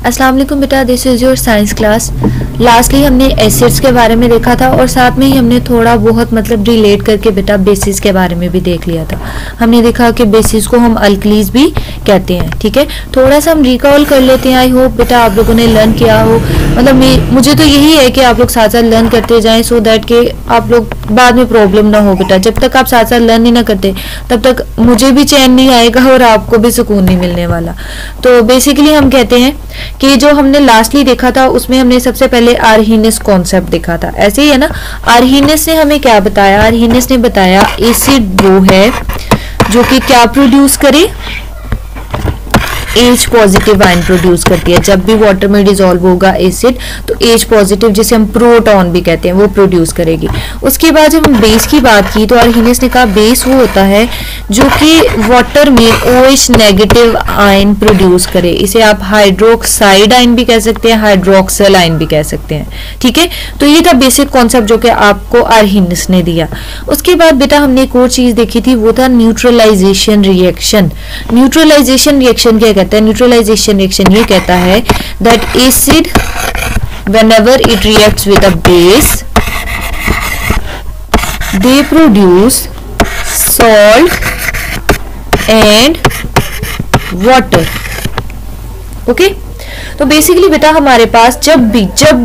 अस्सलाम वालेकुम बेटा, this is your science class. Lastly हमने एसिड्स के बारे में देखा था और साथ में ही हमने थोड़ा बहुत मतलब रिलेट करके बेटा बेसिस के बारे में भी देख लिया था। हमने देखा कि बेसिस को हम अल्कलीज भी कहते हैं। ठीक है, थोड़ा सा हम रिकॉल कर लेते हैं। आई होप बेटा आप लोगों ने लर्न किया हो। मतलब मुझे तो यही है कि आप लोग साथ साथ लर्न करते जाएं सो दैट कि आप लोग बाद में प्रॉब्लम ना हो बेटा। जब तक आप साथ साथ लर्न नहीं ना करते तब तक मुझे भी चैन नहीं आएगा और आपको भी सुकून नहीं मिलने वाला। तो बेसिकली हम कहते हैं कि जो हमने लास्टली देखा था उसमें हमने सबसे पहले आर्हीनेस कॉन्सेप्ट देखा था। ऐसे ही है ना। आर्हीनेस ने हमें क्या बताया? आर्हीनेस ने बताया एसिड वो है जो कि क्या प्रोड्यूस करे, H पॉजिटिव आयन प्रोड्यूस करती है। जब भी वाटर में डिजोल्व होगा एसिड तो H पॉजिटिव, जिसे हम प्रोटॉन भी कहते हैं, वो प्रोड्यूस करेगी। उसके बाद जब हम बेस की बात की तो आर्हीनेस ने कहा बेस वो होता है जो कि वाटर में OH नेगेटिव आयन प्रोड्यूस करे। इसे आप हाइड्रोक्साइड आयन भी कह सकते हैं, हाइड्रोक्सल आयन भी कह सकते हैं। ठीक है, तो ये था बेसिक कॉन्सेप्ट जो कि आपको आर्हीनेस ने दिया। उसके बाद बेटा हमने एक और चीज देखी थी, वो था न्यूट्रलाइजेशन रिएक्शन। न्यूट्रलाइजेशन रिएक्शन क्या कहता है? न्यूट्रलाइजेशन रिएक्शन ये कहता है that acid whenever it reacts with a base they produce salt and water. Okay, तो बेसिकली बेटा हमारे पास जब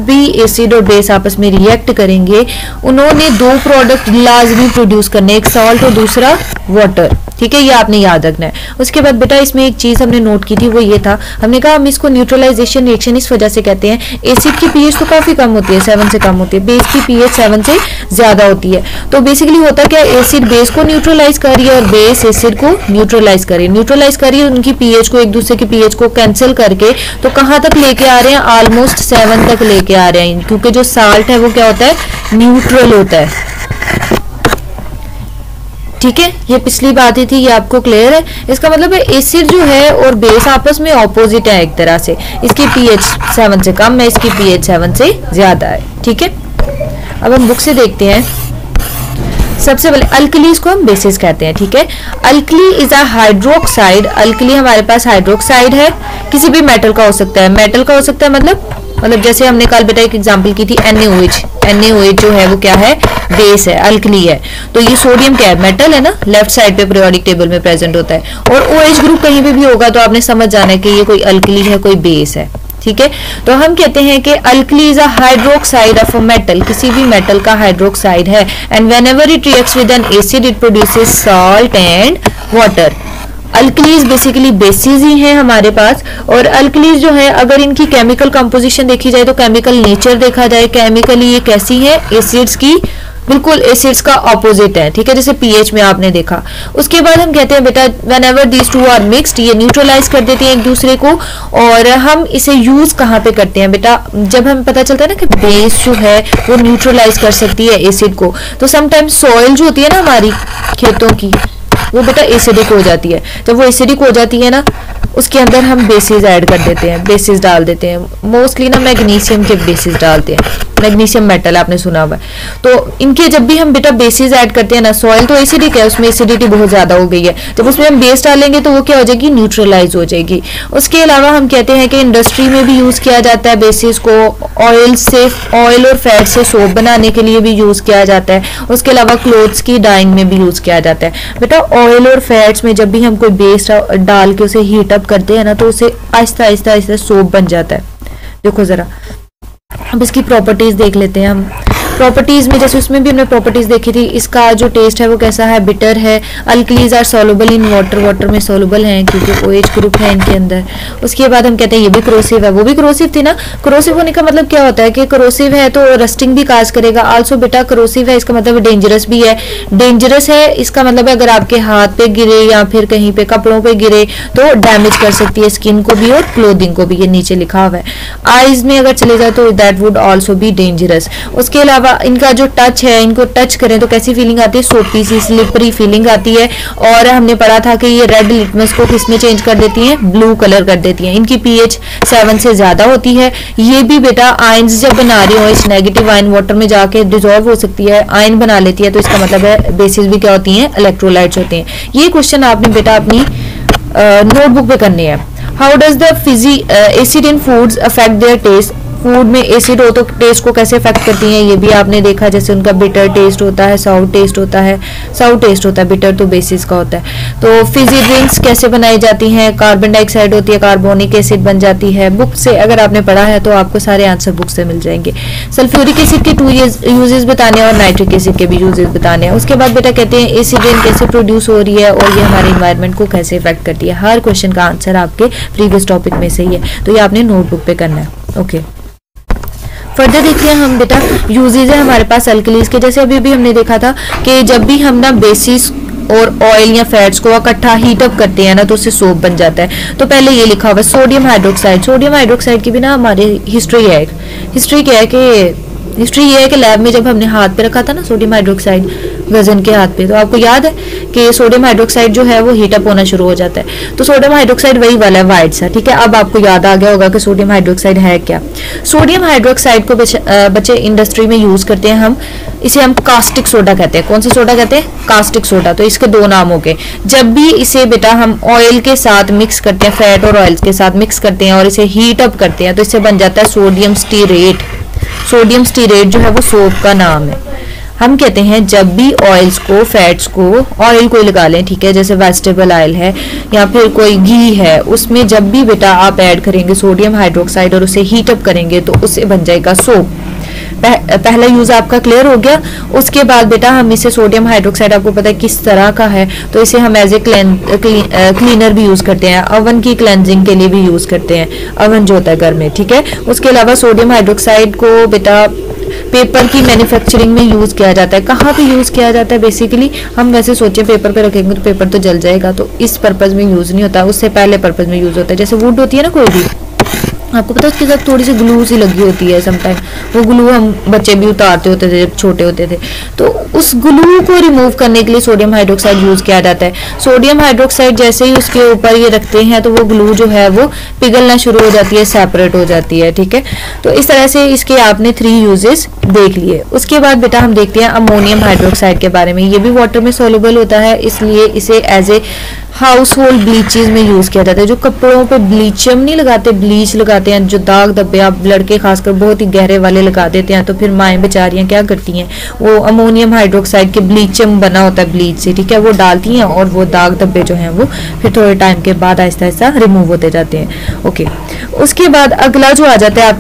भी एसिड और बेस आपस में रिएक्ट करेंगे उन्होंने दो प्रोडक्ट लाजमी प्रोड्यूस करने, एक सॉल्ट और दूसरा वाटर। ठीक है, ये आपने याद रखना है। उसके बाद बेटा इसमें एक चीज हमने नोट की थी, वो ये था, हमने कहा हम इसको न्यूट्रलाइजेशन रिएक्शन इस वजह से कहते हैं एसिड की पीएच तो काफी कम होती है, 7 से कम होती है, बेस की पीएच 7 से ज्यादा होती है। तो बेसिकली होता क्या, एसिड बेस को न्यूट्रलाइज कर रही है और बेस एसिड को न्यूट्रलाइज कर रही है उनकी पीएच को, एक दूसरे की पीएच को कैंसिल करके तो कहाँ तक लेके आ रहे हैं? ऑलमोस्ट 7 तक लेके आ रहे हैं, क्योंकि जो साल्ट है वो क्या होता है? न्यूट्रल होता है। ठीक है, ये पिछली बात ही थी, ये आपको क्लियर है? इसका मतलब है एसिड जो है और बेस आपस में ऑपोजिट है एक तरह से। इसकी पीएच 7 से कम है, इसकी पीएच 7 से ज्यादा है। ठीक है, अब हम बुक से देखते हैं। सबसे पहले अल्कलीज को हम बेसिस कहते हैं। ठीक है, alkali is a hydroxide. Alkali हमारे पास हाइड्रोक्साइड है, किसी भी मेटल का हो सकता है। मेटल का हो सकता है मतलब जैसे हमने कल बेटा एक एग्जांपल की थी NaOH जो है वो क्या है? बेस है, अल्कली है। तो ये सोडियम क्या है? मेटल है ना, लेफ्ट साइड पे पीरियोडिक टेबल में प्रेजेंट होता है। और OH ग्रुप कहीं पे भी होगा तो आपने समझ जाना है कि ये कोई अल्कली है, कोई बेस है। ठीक है, तो हम कहते हैं कि alkali is a hydroxide of a metal, किसी भी मेटल का हाइड्रोक्साइड है। And whenever it reacts with an acid it produces salt and water. Alkalis basically bases ही हैं हमारे पास। और अल्कलीज जो है अगर इनकी केमिकल कंपोजिशन देखी जाए तो केमिकल नेचर देखा जाए, केमिकली ये कैसी है? एसिड्स की बिल्कुल एसिड्स का ऑपोजिट है। ठीक है, जैसे पीएच में आपने देखा। उसके बाद हम कहते हैं बेटा whenever these two are mixed, ये न्यूट्रलाइज कर देते हैं एक दूसरे को। और हम इसे यूज कहाँ पे करते हैं बेटा? जब हमें पता चलता है ना कि बेस जो है वो न्यूट्रलाइज कर सकती है एसिड को, तो समटाइम्स सॉइल जो होती है ना हमारी खेतों की, वो बेटा एसिडिक हो जाती है। जब वो एसिडिक हो जाती है ना, उसके अंदर हम बेसिस ऐड कर देते हैं, बेसिस डाल देते हैं। मोस्टली ना मैग्नीशियम के बेसिस डालते हैं, मैग्नीशियम मेटल आपने सुना हुआ है। तो इनके जब भी हम बेटा बेसिस ऐड करते हैं ना, सॉइल तो एसिडिक है, उसमें एसिडिटी बहुत ज्यादा हो गई है, जब उसमें हम बेस डालेंगे तो वो क्या हो जाएगी? न्यूट्रलाइज हो जाएगी। उसके अलावा हम कहते हैं कि इंडस्ट्री में भी यूज किया जाता है बेसिस को। ऑयल और फैट से सोप बनाने के लिए भी यूज किया जाता है। उसके अलावा क्लोथ्स की डाइंग में भी यूज किया जाता है। बेटा ऑयल और फैट्स में जब भी हम कोई बेस डाल के उसे हीट अप करते हैं ना, तो उसे आहिस्ता आहिस्ता सोप बन जाता है। देखो जरा, अब इसकी प्रॉपर्टीज देख लेते हैं हम। प्रॉपर्टीज में जैसे उसमें भी हमने प्रॉपर्टीज देखी थी, इसका जो टेस्ट है वो कैसा है? बिटर है। Alkalis are soluble in water, water में सॉल्युबल हैं क्योंकि OH ग्रुप है इनके अंदर। उसके बाद हम कहते हैं ये भी क्रोसिव है, वो भी क्रोसिव थी ना। क्रोसिव होने का मतलब क्या होता है कि क्रोसिव है तो रस्टिंग भी काज करेगा। आल्सो बेटा क्रोसिव है, इसका मतलब डेंजरस भी है। डेंजरस है इसका मतलब है अगर आपके हाथ पे गिरे या फिर कहीं पे कपड़ों पे गिरे तो डैमेज कर सकती है स्किन को भी और क्लोथिंग को भी, ये नीचे लिखा हुआ है। आईज में अगर चले जाए तो that would also be dangerous. उसके अलावा इनका जो टच है, इनको टच करें तो कैसी फीलिंग आती है? सोपी सी, स्लिपरी फीलिंग आती है। और हमने पढ़ा था कि ये रेड लिटमस को किसमें चेंज कर देती हैं? ब्लू कलर कर देती हैं। इनकी पीएच 7 से ज्यादा होती है। ये भी बेटा आयंस जब बना रही हो, इस नेगेटिव आयन वाटर में जाके डिसॉल्व हो सकती है, आयन बना लेती है, तो इसका मतलब है बेसिस भी क्या होती हैं? इलेक्ट्रोलाइट्स होते हैं। ये क्वेश्चन आपने बेटा अपनी नोटबुक पे करने हैं। How does the acid in foods affect their taste, food में एसिड हो तो टेस्ट को कैसे अफेक्ट करती हैं, ये भी आपने देखा, जैसे उनका बिटर टेस्ट होता है, साउर टेस्ट होता है, बिटर तो बेसिस का होता है। तो फिजी ड्रिंक्स कैसे बनाई जाती हैं, कार्बन डाइऑक्साइड होती है, कार्बोनिक एसिड बन जाती है। बुक से अगर आपने पढ़ा है तो आपको सारे आंसर बुक से मिल जाएंगे। सल्फ्यूरिक एसिड के 2 यूजेस बताने और नाइट्रिक एसिड के भी यूजेस बताने हैं। उसके बाद बेटा कहते हैं एसिड रेन कैसे प्रोड्यूस हो रही है और ये हमारे इन्वायरमेंट को कैसे इफेक्ट करती है। हर क्वेश्चन का आंसर आपके प्रीवियस टॉपिक में से ही है, तो ये आपने नोटबुक पे करना है। ओके, फर्दर देखते हैं हम बेटा यूजेज है हमारे पास अल्कलीज के। जैसे अभी भी हमने देखा था कि जब भी हम ना बेसिस और ऑयल या फैट्स को इकट्ठा हीट अप करते हैं ना तो उससे सोप बन जाता है। तो पहले ये लिखा हुआ है सोडियम हाइड्रोक्साइड। सोडियम हाइड्रोक्साइड की भी ना हमारी हिस्ट्री है। हिस्ट्री क्या है कि हिस्ट्री ये है कि लैब में जब हमने हाथ पे रखा था ना सोडियम हाइड्रोक्साइड वजन के हाथ पे, तो आपको याद है कि सोडियम हाइड्रोक्साइड जो है वो हीट अप होना शुरू हो जाता है। तो सोडियम हाइड्रोक्साइड वही वाला है वाइट सा, ठीक है। अब आपको याद आ गया होगा कि सोडियम हाइड्रोक्साइड है क्या। सोडियम हाइड्रोक्साइड को बच्चे इंडस्ट्री में यूज करते हैं हम, इसे हम कास्टिक सोडा कहते हैं। कौन सा सोडा कहते हैं? Caustic soda. तो इसके 2 नाम हो गए। जब भी इसे बेटा हम ऑयल के साथ मिक्स करते हैं, फैट और ऑयल के साथ मिक्स करते हैं और इसे हीट अप करते हैं तो इससे बन जाता है सोडियम स्टीरेट। सोडियम स्टीरेट जो है वो सोप का नाम है। हम कहते हैं जब भी ऑयल्स को, फैट्स को, ऑयल कोई लगा लें, ठीक है, जैसे वेजिटेबल ऑयल है या फिर कोई घी है, उसमें जब भी बेटा आप ऐड करेंगे सोडियम हाइड्रोक्साइड और उसे हीट अप करेंगे तो उससे बन जाएगा सोप। पहला यूज आपका क्लियर हो गया। उसके बाद बेटा हम इसे सोडियम हाइड्रोक्साइड आपको पता है किस तरह का है, तो इसे हम एज ए क्लीनर भी यूज करते हैं, अवन की क्लेंजिंग के लिए भी यूज करते हैं, अवन जो होता है घर में, ठीक है। उसके अलावा सोडियम हाइड्रोक्साइड को बेटा पेपर की मैन्युफैक्चरिंग में यूज किया जाता है। कहाँ पे यूज किया जाता है? बेसिकली हम वैसे सोचे पेपर पे रखेंगे तो पेपर तो जल जाएगा, तो इस पर्पज में यूज नहीं होता, उससे पहले पर्पज में यूज होता है। जैसे वुड होती है ना कोई भी, आपको पता है उसके साथ थोड़ी सी ग्लू सी लगी होती है समटाइम, वो ग्लू हम बच्चे भी उतारते होते थे जब छोटे होते थे, तो उस ग्लू को रिमूव करने के लिए सोडियम हाइड्रोक्साइड यूज किया जाता है। सोडियम हाइड्रोक्साइड जैसे ही उसके ऊपर ये रखते हैं तो वो ग्लू जो है वो पिघलना शुरू हो जाती है, सेपरेट हो जाती है, ठीक है। तो इस तरह से इसके आपने 3 यूजेस देख लिए। उसके बाद बेटा हम देखते हैं अमोनियम हाइड्रोक्साइड के बारे में। ये भी वाटर में सोल्यूबल होता है, इसलिए इसे as a household bleaches में यूज किया जाता है। जो कपड़ों पे ब्लीचम नहीं लगाते, ब्लीच लगाते हैं, जो दाग धब्बे आप लड़के खासकर बहुत ही गहरे वाले लगा देते हैं, तो फिर माएँ बेचारियां क्या करती हैं, वो अमोनियम हाइड्रोक्साइड के ब्लीचम बना होता है ब्लीच से, ठीक है, वो डालती हैं और वो दाग धब्बे जो हैं वो फिर थोड़े टाइम के बाद आहिस्ता आहिस्ता रिमूव होते जाते हैं। ओके, उसके बाद अगला जो आ जाता है आपके